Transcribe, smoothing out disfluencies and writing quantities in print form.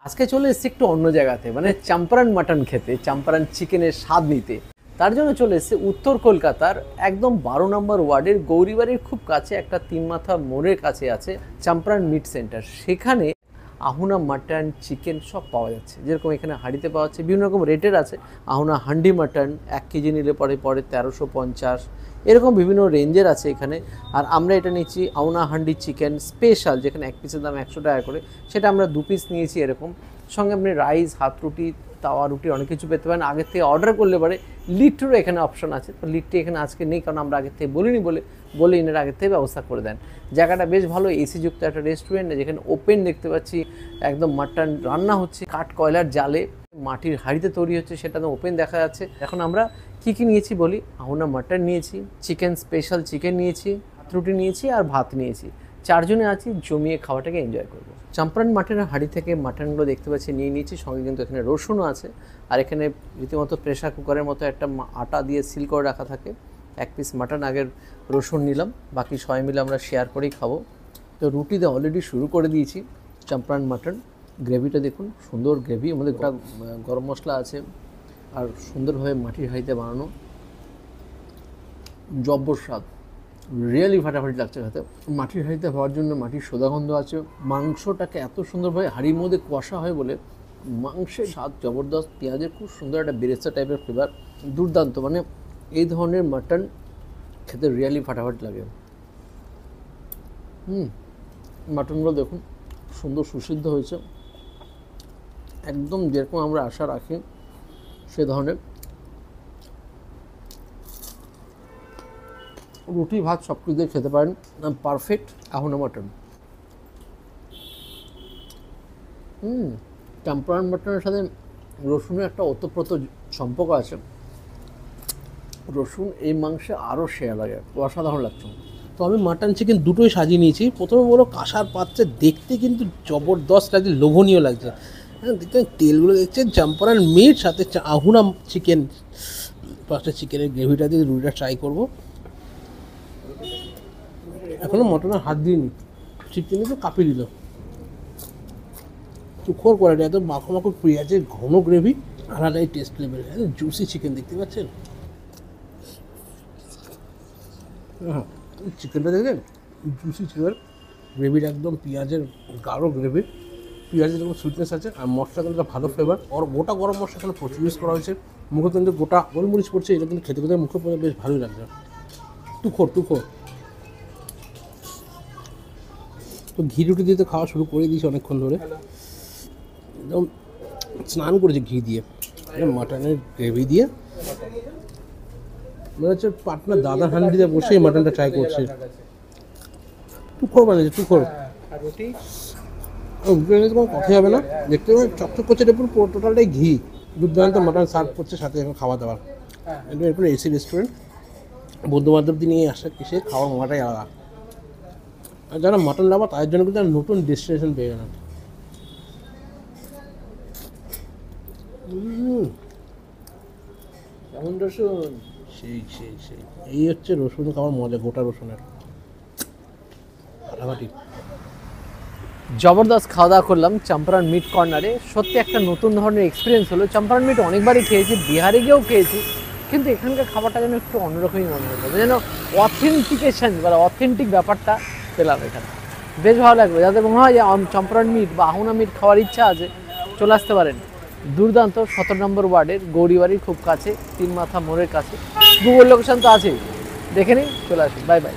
আজকে চলে এসেছি একটু অন্য জায়গাতে, মানে চম্পারন মাটন খেতে, চম্পারন চিকেনের স্বাদ নিতে। তার জন্য চলে এসেছি উত্তর কলকাতার একদম 12 নম্বর ওয়ার্ডের গৌরীবাড়ির খুব কাছে একটা তিন মাথা মোড়ের কাছে আছে চম্পারন মিট সেন্টার। সেখানে আহুনা মাটন চিকেন সব পাওয়া যাচ্ছে। যেরকম এখানে হাঁড়িতে পাওয়া যাচ্ছে, বিভিন্ন রকম রেটের আছে। আহুনা হান্ডি মাটন 1 কেজি নিলে পরে 1350, এরকম বিভিন্ন রেঞ্জের আছে এখানে। আর আমরা এটা নিচ্ছি আহুনা হান্ডি চিকেন স্পেশাল, যেখানে এক পিসের দাম 100 টাকা করে, সেটা আমরা 2 পিস নিয়েছি এরকম। সঙ্গে আপনি রাইস, হাত রুটি, তাওয়া রুটি অনেক কিছু পেতে পারেন। আগের থেকে অর্ডার করলে পরে লিট্টিরও এখানে অপশন আছে। তো লিট্টি এখানে আজকে নেই, কারণ আমরা আগের থেকে বলিনি বলে ইনারা আগের থেকে ব্যবস্থা করে দেন। জায়গাটা বেশ ভালো, এসি যুক্ত একটা রেস্টুরেন্ট, যেখানে ওপেন দেখতে পাচ্ছি একদম মাটন রান্না হচ্ছে কাঠ কয়লার জালে, মাটির হাঁড়িতে তৈরি হচ্ছে, সেটা তো ওপেন দেখা যাচ্ছে। এখন আমরা কি নিয়েছি বলি। আহুনা মাটন নিয়েছি, চিকেন স্পেশাল চিকেন নিয়েছি, হাত রুটি নিয়েছি আর ভাত নিয়েছি। 4 জনে আছি, জমিয়ে খাওয়াটাকে এনজয় করবো। চম্পারন মাটনের হাঁড়ি থেকে মাটনগুলো দেখতে পাচ্ছি নিয়ে নিয়েছি। সঙ্গে কিন্তু এখানে রসুনও আছে। আর এখানে রীতিমতো প্রেশার কুকারের মতো একটা আটা দিয়ে সিল করে রাখা থাকে। 1 পিস মাটন আগের রসুন নিলাম, বাকি সবাই মিলে আমরা শেয়ার করেই খাবো। তো রুটিতে অলরেডি শুরু করে দিয়েছি চম্পারন মাটন। গ্রেভিটা দেখুন, সুন্দর গ্রেভি, আমাদের গোটা গরম মশলা আছে আর সুন্দরভাবে মাটির হাঁড়িতে বানানো, জব্বর স্বাদ, রিয়েলি ফাটাফাটি লাগছে খেতে। মাটির হাঁড়িতে হওয়ার জন্য মাটির সোদাগন্ধ আছে, মাংসটাকে এত সুন্দরভাবে হাঁড়ির মধ্যে কষা হয় বলে মাংসের স্বাদ জবরদস্ত, পেঁয়াজের খুব সুন্দর একটা বেরেস্তা টাইপের ফ্লেভার, দুর্দান্ত। মানে এই ধরনের মাটন খেতে রিয়েলি ফাটাফাটি লাগে। মাটনগুলো দেখুন সুন্দর সুসিদ্ধ হয়েছে, একদম যেরকম আমরা আশা রাখি সে ধরনের। রুটি ভাত সব কিছু দিয়ে খেতে পারেন, পারফেক্ট আহুনা মাটন। চম্পারন মাটনের সাথে রসুনের একটা ওতপ্রোত সম্পর্ক আছে। রসুন এই মাংসে আরও সেরা লাগে, অসাধারণ লাগছে। তো আমি মাটন চিকেন দুটোই সাজিয়ে নিয়েছি। প্রথমে বলো কাঁসার পাত্রে দেখতে কিন্তু জবরদস্ত লাগছে, লোভনীয় লাগছে। হ্যাঁ, দেখতেন তেলগুলো দেখছেন, চম্পারন মিট সাথে আহুনা চিকেন। ফার্স্টে চিকেনের গ্রেভিটা দিয়ে রুটিটা ট্রাই করবো। এখনও মটনের হাত দিইনি, চিকেনে তো কাঁপিয়ে দিল। চুখোর কোয়ালিটি, এত মাখো মাখো পেঁয়াজের ঘন গ্রেভি, আলাদাই টেস্ট লেভেল। জুসি চিকেন দেখতে পাচ্ছেন। হ্যাঁ, চিকেনটা দেখলেন, জুসি চিকেন, গ্রেভিটা একদম পেঁয়াজের গাঢ় গ্রেভি, পেঁয়াজের যেরকম সুইটনেস আছে আর মশলা কিন্তু ভালো ফ্লেভার। আর গোটা গরম মশলা এখানে প্রচুর ইউজ করা হয়েছে। মুখে কিন্তু গোটা গোলমরিচ পড়ছে, এটা কিন্তু খেতে খেতে মুখে পড়ে বেশ ভালোই লাগছে। তুখোর তো ঘি রুটি দিয়ে তো খাওয়া শুরু করে দিয়েছি অনেকক্ষণ ধরে, একদম স্নান করেছি ঘি দিয়ে। মাটনের গ্রেভি দিয়ে মনে হচ্ছে পাটনার দাদা হান্ডিতে বসে মাটনটা ট্রাই করছে। টুকরো বানিয়েছে, টুকরো কোনো কথাই হবে না। দেখতে পাবেন চকচক করছে, এটা পুরো টোটালটাই ঘি। দুর্দান্ত মাটন সার্ভ করছে, সাথে এখন খাওয়া দাওয়ার। এটা এরপরে এসি রেস্টুরেন্ট, বন্ধু বান্ধবদের নিয়ে এসে খাওয়ার মজাটাই আলাদা। আর যারা মাটন লাভার তাদের জন্য কিন্তু নতুন ডেস্টিনেশন পেয়ে গেলাম। কেমন রসুন, সেই এই হচ্ছে রসুন খাওয়ার মজা, গোটা রসুনের ফাটাফাটি। জবরদস্ত খাওয়া দাওয়া করলাম চম্পারন মিট কর্নারে। সত্যি একটা নতুন ধরনের এক্সপিরিয়েন্স হলো। চম্পারন মিট অনেকবারই খেয়েছি, বিহারে গিয়েও খেয়েছি, কিন্তু এখানকার খাবারটা যেন একটু অন্যরকমই মনে হলো, যেন অথেন্টিকেশন বা অথেন্টিক ব্যাপারটা পেলাম এখানে। বেশ ভালো লাগবে। যাদের মনে হয় যে চম্পারন মিট বা আহুনা মিট খাওয়ার ইচ্ছা আছে, চলে আসতে পারেন। দুর্দান্ত, 17 নম্বর ওয়ার্ডের গৌরীবাড়ির খুব কাছে, তিন মাথা মোড়ের কাছে। গুগল লোকেশন তো আছেই, দেখে নিন, চলে আসুন। Bye bye.